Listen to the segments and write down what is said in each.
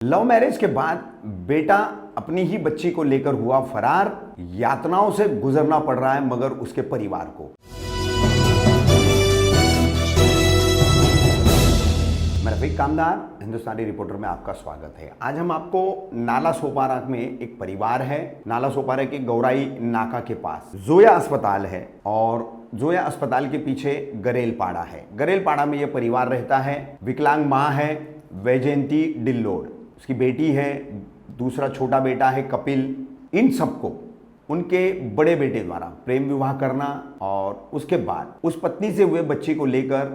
Love marriage के बाद बेटा अपनी ही बच्ची को लेकर हुआ फरार। यातनाओं से गुजरना पड़ रहा है मगर उसके परिवार को। मैं रफीक कामदार, हिंदुस्तानी रिपोर्टर में आपका स्वागत है। आज हम आपको नाला सोपारा में एक परिवार है, नाला सोपारा के गौराई नाका के पास जोया अस्पताल है और जोया अस्पताल के पीछे गरेलपाड़ा है। गरेलपाड़ा में यह परिवार रहता है। विकलांग माँ है वैजयंती डिल्लोड, उसकी बेटी है, दूसरा छोटा बेटा है कपिल। इन सबको उनके बड़े बेटे द्वारा प्रेम विवाह करना और उसके बाद उस पत्नी से हुए बच्चे को लेकर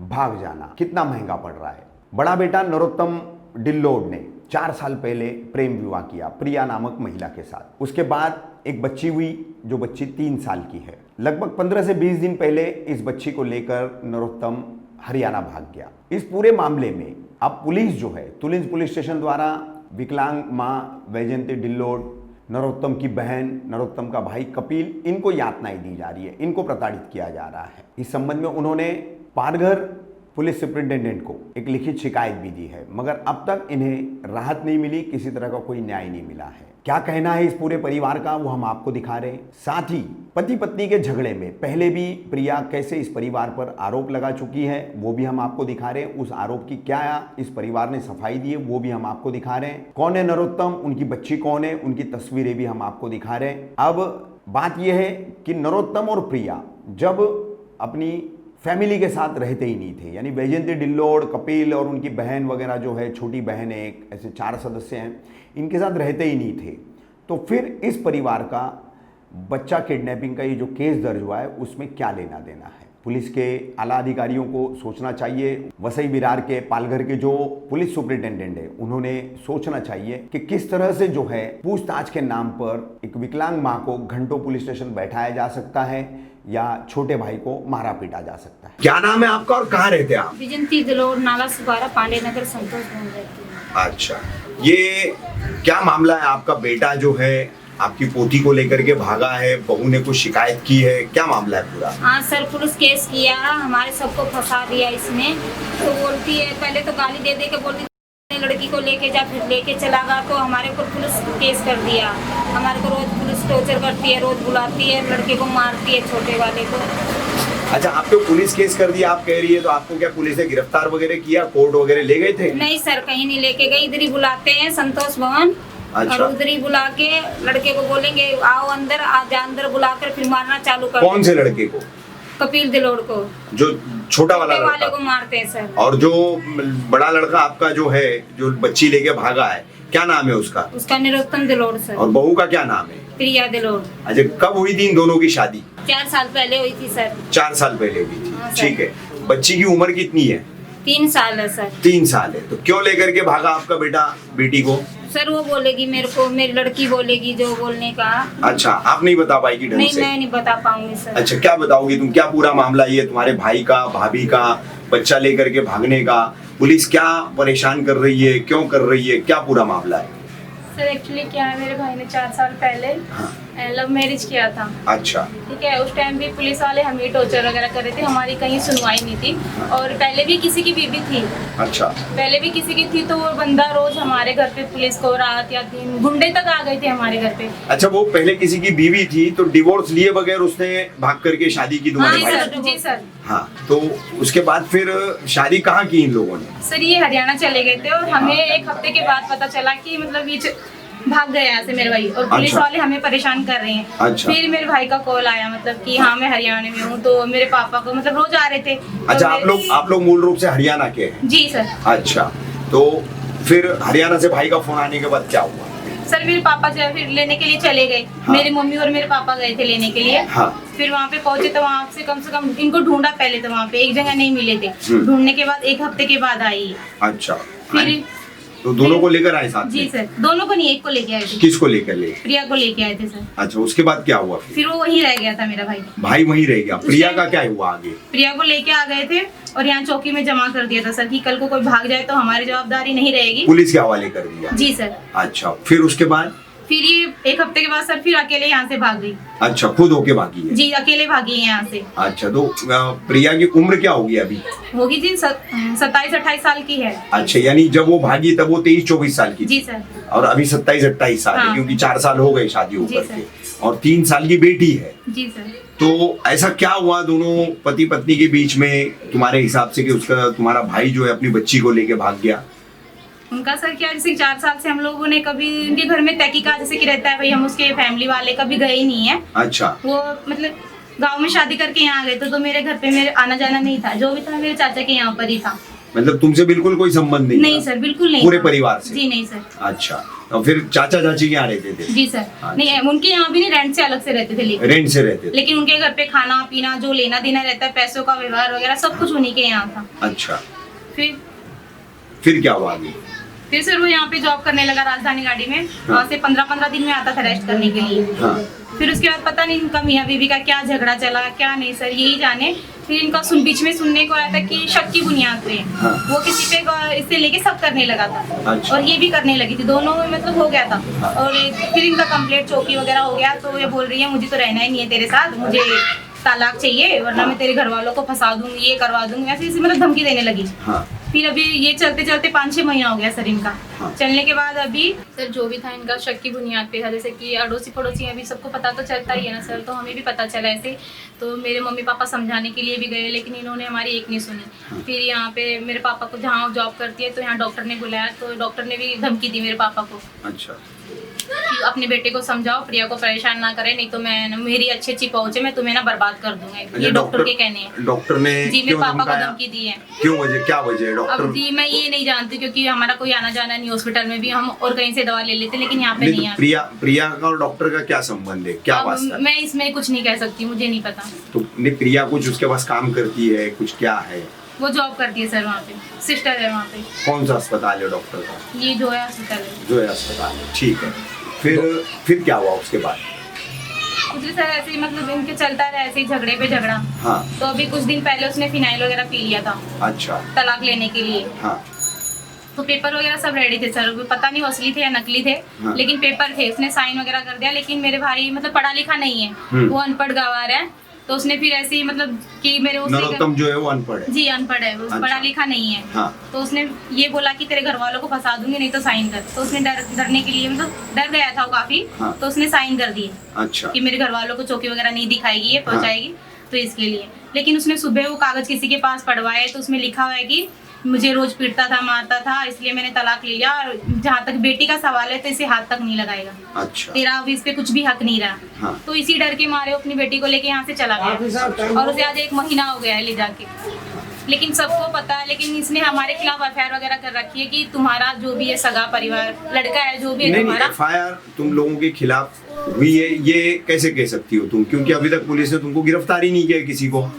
भाग जाना कितना महंगा पड़ रहा है। बड़ा बेटा नरोत्तम डिल्लोड ने 4 साल पहले प्रेम विवाह किया प्रिया नामक महिला के साथ। उसके बाद एक बच्ची हुई जो बच्ची 3 साल की है। लगभग 15 से 20 दिन पहले इस बच्ची को लेकर नरोत्तम हरियाणा भाग गया। इस पूरे मामले में अब पुलिस जो है तुलिंज पुलिस स्टेशन द्वारा विकलांग माँ वैजयंती डिल्लोड, नरोत्तम की बहन, नरोत्तम का भाई कपिल, इनको यातनाएं दी जा रही है, इनको प्रताड़ित किया जा रहा है। इस संबंध में उन्होंने पारघर पुलिस सुपरिटेंडेंट को एक लिखित शिकायत भी दी है मगर अब तक इन्हें राहत नहीं मिली, किसी तरह का कोई न्याय नहीं मिला है। क्या कहना है इस पूरे परिवार का वो हम आपको दिखा रहे हैं। साथ ही पति पत्नी के झगड़े में पहले भी प्रिया कैसे इस परिवार पर आरोप लगा चुकी है वो भी हम आपको दिखा रहे हैं। उस आरोप की क्या इस परिवार ने सफाई दी है वो भी हम आपको दिखा रहे हैं। कौन है नरोत्तम, उनकी बच्ची कौन है, उनकी तस्वीरें भी हम आपको दिखा रहे हैं। अब बात यह है कि नरोत्तम और प्रिया जब अपनी फैमिली के साथ रहते ही नहीं थे, यानी वैजयंती डिल्लोड, कपिल और उनकी बहन वगैरह जो है, छोटी बहन है, एक ऐसे 4 सदस्य हैं, इनके साथ रहते ही नहीं थे। तो फिर इस परिवार का बच्चा किडनैपिंग का ये जो केस दर्ज हुआ है उसमें क्या लेना देना है। पुलिस के आला अधिकारियों को सोचना चाहिए। वसई विरार के पालघर के जो पुलिस सुपरिटेंडेंट है उन्होंने सोचना चाहिए कि किस तरह से जो है पूछताछ के नाम पर एक विकलांग माँ को घंटों पुलिस स्टेशन बैठाया जा सकता है या छोटे भाई को मारा पीटा जा सकता है। क्या नाम है आपका और कहाँ रहते हैं आप? वैजयंती डिल्लोड, नाला सोपारा, पांडे नगर, संतोष भवन रहती है। अच्छा, ये क्या मामला है? आपका बेटा जो है आपकी पोती को लेकर के भागा है, बहू ने कुछ शिकायत की है, क्या मामला है पूरा? हाँ सर, पुलिस केस किया, हमारे सबको फंसा दिया इसमें। तो बोलती है, पहले तो गाली दे के बोलती लड़की को लेके जा, फिर लेके चला गया तो हमारे ऊपर पुलिस केस कर दिया। हमारे को रोज पुलिस टॉर्चर करती है, रोज बुलाती है, लड़के को मारती है, छोटे वाले को। अच्छा, आपको पुलिस केस कर दिया आप कह रही है, तो आपको क्या पुलिस ने गिरफ्तार वगैरह किया, कोर्ट वगैरह ले गए थे? नहीं सर, कहीं नहीं लेके गए, इधर ही बुलाते हैं संतोष भवन। अच्छा। और उधर ही बुला के लड़के को बोलेंगे आओ अंदर, आ जा अंदर, बुलाकर फिर मारना चालू कर। कौन से लड़के को? कपिल डिल्लोड को, जो छोटा वाला वाले लड़का को मारते हैं सर। और जो बड़ा लड़का आपका जो है, जो बच्ची लेके भागा है, क्या नाम है उसका? उसका नरोत्तम डिल्लोड सर। और बहू का क्या नाम है? प्रिया डिल्लोड। अच्छा, कब हुई थी इन दोनों की शादी? 4 साल पहले हुई थी सर। 4 साल पहले हुई थी। हाँ, सर। ठीक है, बच्ची की उम्र कितनी है? 3 साल है सर। 3 साल है। तो क्यों लेकर के भागा आपका बेटा बेटी को? सर वो बोलेगी मेरे को, मेरी लड़की बोलेगी जो बोलने का। अच्छा, आप नहीं बता पाएगी ढंग नहीं, से? मैं नहीं बता पाऊंगी सर। अच्छा, क्या बताओगी तुम? क्या पूरा मामला ये तुम्हारे भाई का, भाभी का, बच्चा लेकर के भागने का? पुलिस क्या परेशान कर रही है, क्यों कर रही है, क्या पूरा मामला है? सर एक्चुअली क्या है, मेरे भाई ने 4 साल पहले लव मैरिज किया था। अच्छा। ठीक है, उस टाइम भी पुलिस वाले हमें टॉर्चर वगैरह कर रहे थे, हमारी कहीं सुनवाई नहीं थी। और पहले भी किसी की बीवी थी। अच्छा। पहले भी किसी की थी तो वो बंदा रोज हमारे घर पे पुलिस को रात या दिन गुंडे तक आ गए थे हमारे घर पे। अच्छा, वो पहले किसी की बीवी थी तो डिवोर्स लिए बगैर उसने भाग करके शादी की तुम्हारे हाँ भाई? सर, जी सर। हाँ, तो उसके बाद फिर शादी कहाँ की इन लोगों ने? सर ये हरियाणा चले गए थे और हमें 1 हफ्ते के बाद पता चला कि मतलब ये भाग गए यहाँ से मेरे भाई, और पुलिस अच्छा। वाले हमें परेशान कर रहे हैं। अच्छा। फिर मेरे भाई का कॉल आया, मतलब कि हाँ मैं हरियाणा में हूँ, तो मेरे पापा को मतलब रोज आ रहे थे। अच्छा, तो आप लोग मूल रूप से हरियाणा के हैं? जी सर। अच्छा, तो फिर हरियाणा से भाई का फोन आने के बाद क्या हुआ? सर मेरे पापा जो है फिर लेने के लिए चले गए। हाँ। मेरी मम्मी और मेरे पापा गए थे लेने के लिए। हाँ। फिर वहाँ पे पहुंचे तो वहाँ से कम इनको ढूंढा पहले, तो वहाँ पे एक जगह नहीं मिले थे। ढूंढने के बाद 1 हफ्ते के बाद आई। अच्छा, फिर तो दोनों को लेकर आए साथ जी में? सर, दोनों को नहीं, एक को लेके आए थे। किसको लेकर ले? प्रिया को लेके आए थे सर। अच्छा, उसके बाद क्या हुआ? फिर वो वहीं रह गया था मेरा भाई। भाई वहीं रह गया। प्रिया का क्या हुआ आगे? प्रिया को लेके आ गए थे और यहाँ चौकी में जमा कर दिया था सर कि कल को कोई भाग जाए तो हमारी जवाबदारी नहीं रहेगी। पुलिस के हवाले कर दिया? जी सर। अच्छा, फिर उसके बाद? फिर ये एक हफ्ते के बाद सर फिर अकेले यहाँ से भाग गई। अच्छा, खुद होके भागी है? जी अकेले भागी है यहाँ से। अच्छा, तो प्रिया की उम्र क्या होगी अभी? होगी जी 27-28 साल की है। अच्छा, यानी जब वो भागी तब वो 23-24 साल की थी? जी सर। और अभी 27-28 साल है, हाँ। क्योंकि 4 साल हो गए शादी जी होकर सर। के, और 3 साल की बेटी है। जी सर। तो ऐसा क्या हुआ दोनों पति पत्नी के बीच में तुम्हारे हिसाब से कि उसका तुम्हारा भाई जो है अपनी बच्ची को लेके भाग गया? उनका सर क्या, जैसे 4 साल से हम लोगों ने कभी उनके घर में तहकीकात जैसे कि रहता है भाई, हम उसके फैमिली वाले कभी गए ही नहीं है। अच्छा। वो मतलब गांव में शादी करके यहाँ आ गए तो मेरे घर पे मेरे आना जाना नहीं था, जो भी था मेरे चाचा के यहाँ पर ही था। मतलब तुमसे बिल्कुल कोई संबंध नहीं? नहीं था? सर, बिल्कुल नहीं। पूरे था। परिवार से? जी नहीं सर। अच्छा, तो फिर चाचा चाची के यहाँ रहते थे? जी सर। नहीं, उनके यहाँ भी नहीं, रेंट से अलग से रहते थे। रेंट से रहते थे? लेकिन उनके घर पे खाना पीना जो लेना देना रहता है, पैसों का व्यवहार वगैरह सब कुछ उन्हीं के यहाँ था। अच्छा, फिर क्या हुआ आगे? फिर सर वो यहाँ पे जॉब करने लगा राजधानी गाड़ी में। वहाँ से 15-15 दिन में आता था रेस्ट करने के लिए। हाँ। फिर उसके बाद पता नहीं इनका मियाँ बीवी का क्या झगड़ा चला, क्या नहीं सर यही जाने। फिर इनका बीच में सुनने को आया था कि शक की बुनियाद पे हाँ। वो किसी पे इससे लेके सब करने लगा था। अच्छा। और ये भी करने लगी थी, दोनों में मतलब हो गया था। हाँ। और फिर इनका कंप्लेंट चौकी वगैरह हो गया, तो ये बोल रही है मुझे तो रहना ही नहीं है तेरे साथ, मुझे तलाक चाहिए वरना मैं तेरे घर वालों को फंसा दूंगी, ये करवा दूंगी, ऐसे ऐसे मतलब धमकी देने लगी। हाँ। फिर अभी ये चलते चलते 5-6 महीना हो गया सर इनका। हाँ। चलने के बाद अभी सर जो भी था इनका शक की बुनियाद पे था, जैसे कि अड़ोसी पड़ोसी अभी सबको पता तो चलता ही है ना सर, तो हमें भी पता चला ऐसे। तो मेरे मम्मी पापा समझाने के लिए भी गए, लेकिन इन्होंने हमारी एक नहीं सुनी। फिर यहाँ पे मेरे पापा को जहाँ जॉब करती है तो यहाँ डॉक्टर ने बुलाया, तो डॉक्टर ने भी धमकी दी मेरे पापा को। अच्छा। कि अपने बेटे को समझाओ, प्रिया को परेशान ना करे, नहीं तो मैं मेरी अच्छी पहुंच है, मैं तुम्हें ना बर्बाद कर दूंगा। ये डॉक्टर के कहने हैं। डॉक्टर ने जी मेरे पापा को धमकी दी है। क्यों वजह, क्या वजह है डॉक्टर? अब जी मैं ये नहीं जानती, क्योंकि हमारा कोई आना जाना नहीं, हॉस्पिटल में भी हम और कहीं से दवा ले लेते, लेकिन यहाँ पे नहीं आते। प्रिया का और डॉक्टर का क्या संबंध है, क्या वास्ता? मैं इसमें कुछ नहीं कह सकती, मुझे नहीं पता। तो प्रिया कुछ उसके पास काम करती है, कुछ क्या है? वो जॉब करती है सर, वहाँ पे सिस्टर है वहाँ पे। कौन सा अस्पताल है डॉक्टर का? ये जो है अस्पताल है। जो है अस्पताल है, ठीक है। फिर क्या हुआ उसके बाद? कुछ सर ऐसे ही मतलब इनके चलता रहा ऐसे ही झगड़े पे झगड़ा। हाँ। तो अभी कुछ दिन पहले उसने फिनाइल वगैरह पी लिया था। अच्छा। तलाक लेने के लिए। हाँ। तो पेपर वगैरह सब रेडी थे सर, पता नहीं वो असली थे या नकली थे। हाँ। लेकिन पेपर थे, उसने साइन वगैरह कर दिया, लेकिन मेरे भाई मतलब पढ़ा लिखा नहीं है, वो अनपढ़ गवार है। तो उसने फिर ऐसे ही मतलब कि मेरे नरोत्तम जो है वो अनपढ़ है? जी अनपढ़ है वो। अच्छा। पढ़ा लिखा नहीं है। हाँ। तो उसने ये बोला कि तेरे घर वालों को फंसा दूंगी, नहीं तो साइन कर। तो उसने डरने के लिए मतलब डर गया था वो काफी। हाँ। तो उसने साइन कर दिए। अच्छा। कि मेरे घर वालों को चौकी वगैरह नहीं दिखाएगी, ये पहुंचाएगी। हाँ। तो इसके लिए लेकिन उसने सुबह वो कागज किसी के पास पढ़वाए, तो उसमें लिखा हुआ है कि मुझे रोज पीटता था, मारता था, इसलिए मैंने तलाक ले लिया। और जहाँ तक बेटी का सवाल है तो इसे हाथ तक नहीं लगाएगा। अच्छा। तेरा अभी इस पे कुछ भी हक नहीं रहा। हाँ। तो इसी डर के मारे अपनी बेटी को लेके यहाँ से चला गया, और उसे आज 1 महीना हो गया है ले जाके। लेकिन सबको पता है, लेकिन इसने हमारे खिलाफ एफआईआर वगैरह कर रखी है कि तुम्हारा जो भी है सगा परिवार लड़का है जो भी है तुम्हारा। एफआईआर तुम लोगों के खिलाफ हुई है, ये कैसे कह सकती हो तुम? क्योंकि अभी तक पुलिस ने तुमको गिरफ्तार ही नहीं किया किसी को,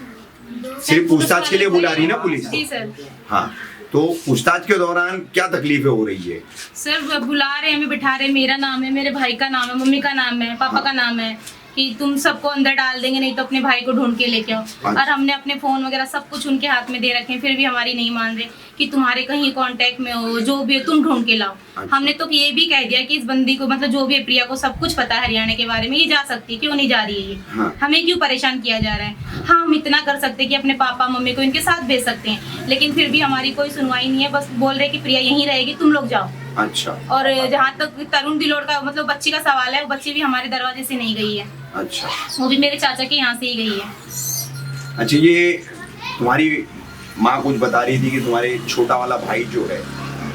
सिर्फ पूछताछ के लिए बुला रही ना पुलिस। जी सर। हाँ, तो पूछताछ के दौरान क्या तकलीफें हो रही है? सर बुला रहे हैं, हमें बिठा रहे हैं, मेरा नाम है, मेरे भाई का नाम है, मम्मी का नाम है, पापा का नाम है, कि तुम सबको अंदर डाल देंगे, नहीं तो अपने भाई को ढूंढ के लेके आओ। और हमने अपने फोन वगैरह सब कुछ उनके हाथ में दे रखे हैं, फिर भी हमारी नहीं मान रहे कि तुम्हारे कहीं कांटेक्ट में हो, जो भी है तुम ढूंढ के लाओ। अच्छा। हमने तो ये भी कह दिया कि इस बंदी को मतलब जो भी है प्रिया को सब कुछ पता है हरियाणा के बारे में, ये जा सकती है, क्यों नहीं जा रही है ये। हाँ। हमें क्यों परेशान किया जा रहा है? हाँ हम इतना कर सकते हैं कि अपने पापा मम्मी को इनके साथ भेज सकते हैं, लेकिन फिर भी हमारी कोई सुनवाई नहीं है। बस बोल रहे कि प्रिया यहीं रहेगी, तुम लोग जाओ। अच्छा। और जहाँ तक तरुण दिलोड़ का मतलब बच्ची का सवाल है, वो बच्ची भी हमारे दरवाजे से नहीं गई है। अच्छा। वो भी मेरे चाचा के यहाँ से ही गई है। अच्छा, ये तुम्हारी माँ कुछ बता रही थी कि तुम्हारे छोटा वाला भाई जो है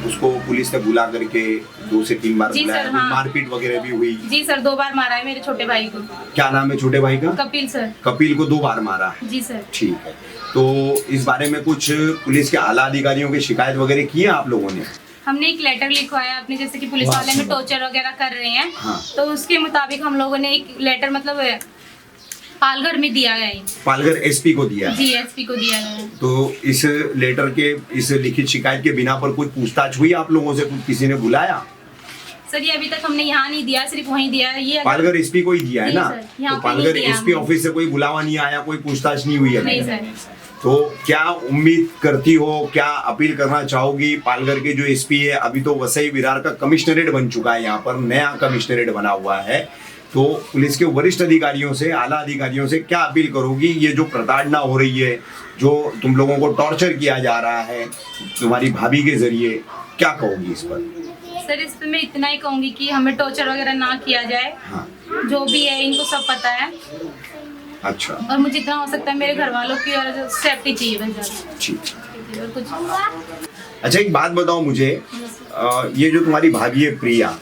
उसको पुलिस ने बुला करके 2 से 3 बार बुलाया, हाँ। मारपीट वगैरह भी हुई? जी सर, 2 बार मारा है मेरे छोटे भाई को। क्या नाम है छोटे भाई का? कपिल सर। कपिल को 2 बार मारा? जी सर। ठीक है, तो इस बारे में कुछ पुलिस के आला अधिकारियों की शिकायत वगैरह की है आप लोगों ने? हमने एक लेटर लिखवाया अपने, जैसे कि पुलिस वाले में टॉर्चर वगैरह कर रहे हैं। हाँ। तो उसके मुताबिक हम लोगों ने एक लेटर मतलब पालघर में दिया गया है। पालघर एसपी को दिया? जी एसपी को दिया गया है। तो इस लेटर के, इस लिखित शिकायत के बिना पर कुछ पूछताछ हुई आप लोगों से? कुछ किसी ने बुलाया? सर ये अभी तक हमने यहाँ नहीं दिया, सिर्फ वहीं दिया है। ये पालघर एसपी को ही दिया है ना? तो पालघर एसपी ऑफिस से कोई बुलावा नहीं आया, कोई पूछताछ नहीं हुई है? नहीं सर। तो क्या उम्मीद करती हो, क्या अपील करना चाहोगी? पालघर के जो एसपी है, अभी तो वसई विरार का कमिश्नरेट बन चुका है, यहाँ पर नया कमिश्नरेट बना हुआ है, तो पुलिस के वरिष्ठ अधिकारियों से, आला अधिकारियों से क्या अपील करोगी? ये जो प्रताड़ना हो रही है, जो तुम लोगों को टॉर्चर किया जा रहा है तुम्हारी भाभी के जरिए, क्या कहोगी इस पर? सर इस पे मैं इतना ही कहूंगी कि हमें टॉर्चर वगैरह ना किया जाए। हाँ। जो भी है इनको सब पता है। अच्छा, और मुझे जितना हो सकता है मेरे घर वालों की और सेफ्टी चाहिए बस ज्यादा। ठीक। और कुछ अच्छा, एक बात बताओ मुझे, ये जो तुम्हारी भाभी है प्रिया,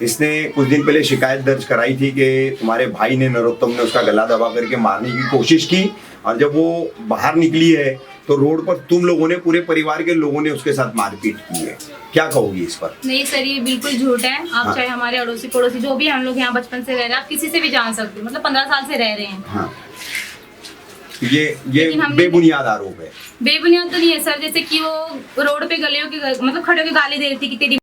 इसने कुछ दिन पहले शिकायत दर्ज कराई थी कि तुम्हारे भाई ने, नरोत्तम ने, उसका गला दबा करके मारने की कोशिश की, और जब वो बाहर निकली है तो रोड पर तुम लोगों ने, पूरे परिवार के लोगों ने उसके साथ मारपीट की है। क्या कहोगी इस पर? नहीं सर, ये बिल्कुल झूठ है। आप हाँ। चाहे हमारे अड़ोसी पड़ोसी जो भी हम लोग यहाँ बचपन से रह रहे हैं, आप किसी से भी जान सकते हो, मतलब 15 साल से रह रहे हैं। हाँ। ये लेकिन हमने- बेबुनियाद आरोप है। बेबुनियाद तो नहीं है सर, जैसे कि वो रोड पे गलियों की मतलब खड़े होकर गाली दे रही थी कि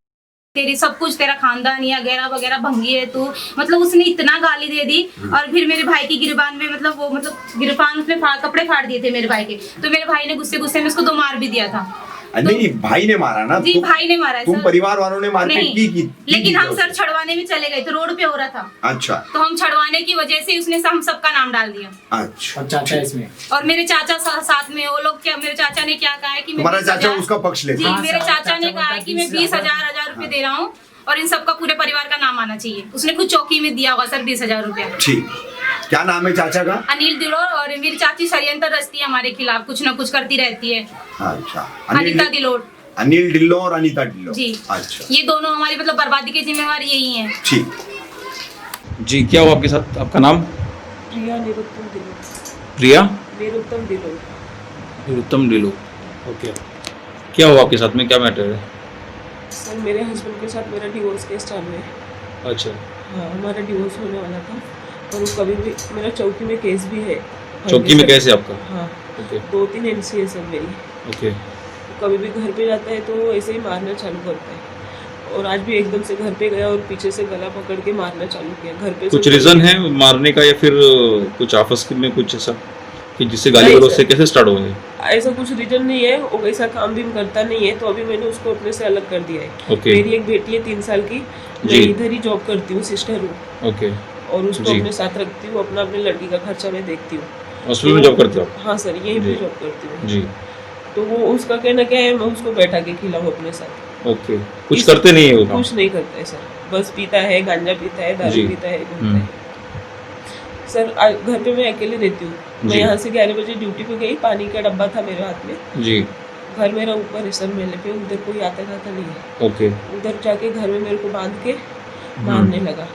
तेरी सब कुछ, तेरा खानदान या वगैरह वगैरह भंगी है तू, मतलब उसने इतना गाली दे दी। और फिर मेरे भाई की गिरबान में मतलब गिरबान उसने कपड़े फाड़ दिए थे मेरे भाई के, तो मेरे भाई ने गुस्से गुस्से में उसको 2 मार भी दिया था। नहीं, भाई ने मारा ना? जी, भाई ने मारा है तुम सर। परिवार वालों ने मारपीट नहीं, की लेकिन हम उसे? सर छड़वाने में चले गए तो रोड पे हो रहा था। अच्छा, तो हम छड़वाने की वजह से उसने हम सबका नाम डाल दिया। अच्छा। और चाचा इसमें, और मेरे चाचा साथ में, वो लोग क्या, मेरे चाचा ने क्या कहा है कि मैं तुम्हारा 20,000 चाचा उसका पक्ष लेता जी, है? हाँ, मेरे सर, चाचा ने चाचा कहा है बोलता कि मैं 20,000 रुपए दे रहा हूँ और इन सबका पूरे परिवार का नाम आना चाहिए। उसने खुद चौकी में दिया होगा सर 20,000 रुपया। ठीक। क्या नाम है चाचा का? अनिल दिलोर। और मेरी चाची षड्यंत्र रचती है हमारे खिलाफ, कुछ ना कुछ करती रहती है। अच्छा, अनिता दिलोर अनिल ढिल्लो और अनीता ढिल्लो जी। अच्छा, ये दोनों हमारी मतलब बर्बादी के जिम्मेवार यही हैं। ठीक। जी, क्या हुआ आपके साथ? आपका नाम? प्रिया निरुत्तम दिलो। प्रिया निरुत्तम दिलो। निरुत्तम डिलो। ओके, क्या हुआ आपके साथ में? क्या मैटर है? सर मेरे हस्बैंड के साथ मेरा डिवोर्स केस चालू है। अच्छा, हाँ, हमारा डिवोर्स होने वाला था और वो कभी भी, मेरा चौकी में केस भी है। चौकी में कैसे आपका? हाँ, ओके 2-3 MC है सर मेरी। ओके। वो कभी भी घर पे जाता है तो वो ऐसे ही मारना चालू करता है। और आज भी एकदम से घर पे गया और पीछे से गला पकड़ के मारना चालू किया घर पे। कुछ रीजन है मारने का, या फिर कुछ आपस में कुछ ऐसा कि जिससे गाली नहीं गलौज सर। से कैसे स्टार्ट हो गए? ऐसा कुछ रीजन नहीं है, वो वैसा काम भी करता नहीं है, तो अभी मैंने उसको अपने से अलग कर दिया है। ओके। मेरी एक बेटी है 3 साल की, मैं जी। इधर ही जॉब करती हूँ, सिस्टर हूँ, ओके, और उसको जी। अपने साथ रखती हूँ। अपने लड़की का खर्चा मैं देखती हूँ। हॉस्पिटल में जॉब करते हो आप? हाँ सर, यहीं पे जी। जॉब करती हूँ। जी, तो वो उसका कहना क्या है, मैं उसको बैठा के खिलाऊँ अपने साथ। ओके। कुछ इस- करते नहीं है वो काम? कुछ नहीं करता है सर, बस पीता है, गांजा पीता है, दारू जी। पीता है, घूमता है। सर घर पे मैं अकेले रहती हूँ। मैं जी। यहाँ से 11 बजे ड्यूटी पे गई, पानी का डब्बा था मेरे हाथ में। जी, घर मेरा ऊपर है सर, मेले पे, उधर कोई आता जाता नहीं है। ओके। उधर जाके घर में मेरे को बांध के मारने लगा।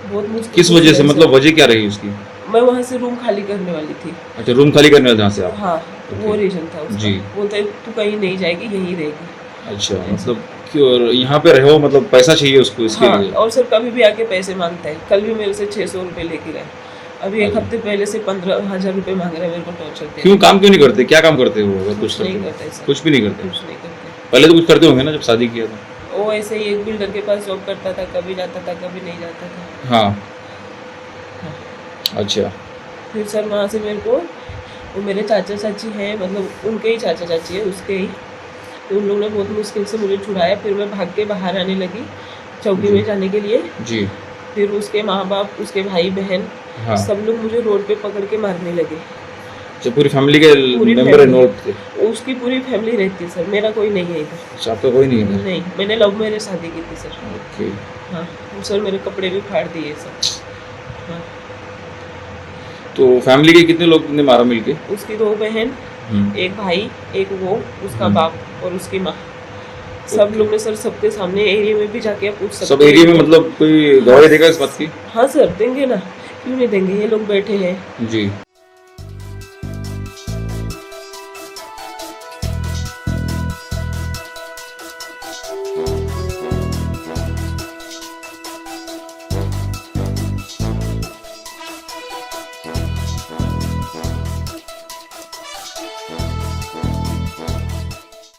बहुत मुश्किल। किस वजह से, मतलब वजह क्या रही उसकी? मैं वहाँ से रूम खाली करने वाली थी। अच्छा, रूम खाली करने वाले जहाँ से आप? हाँ, वो ओके। रीजन था उसका। जी। बोलता है तू कहीं नहीं जाएगी, यहीं रहेगी। अच्छा, मतलब क्यों यहाँ पे रहो, मतलब पैसा चाहिए उसको इसके हाँ, लिए? और सर कभी भी आके पैसे मांगता है। कल भी मेरे से 600 रुपये लेके गए। अभी एक अच्छा। हफ्ते पहले से 15,000 रुपये मांग रहा है मेरे को टॉर्चर पे। क्यों काम क्यों नहीं करते? क्या काम करते हो अगर कुछ नहीं करते हो? करता है सर। कुछ भी नहीं करते? कुछ नहीं करते। पहले तो कुछ करते होंगे ना जब शादी किया था? वो ऐसे ही एक बिल्डर के पास जॉब करता था, कभी जाता था, कभी नहीं जाता था। हाँ, अच्छा। फिर सर वहाँ से मेरे को, वो मेरे चाचा चाची हैं, मतलब उनके ही चाचा चाची है, उसके ही, तो उन लोगों ने बहुत मुश्किल से मुझे छुड़ाया। फिर मैं भाग के बाहर आने लगी चौकी में जाने के लिए। जी, फिर उसके माँ बाप, उसके भाई बहन, हाँ। सब लोग मुझे रोड पे पकड़ के मारने लगे। तो पूरी फैमिली के पूरी मेंबर family। इन्वॉल्व थे? उसकी पूरी फैमिली रहती है सर, मेरा कोई नहीं है इधर। अच्छा, आपका कोई नहीं है? नहीं, मैंने लव मैरिज शादी की थी सर। ओके। हाँ, वो सर मेरे कपड़े भी फाड़ दिए सर। हाँ, तो फैमिली के कितने लोग ने मारा मिलके? उसकी 2 बहन, एक भाई, एक वो, उसका बाप और उसकी माँ, सब लोग ने सर सबके सामने एरिया में भी जाके पूछ सकते सब एरिया में, मतलब कोई गवाही देगा इस बात की? हाँ सर, देंगे ना, क्यों नहीं देंगे, ये लोग बैठे हैं। जी।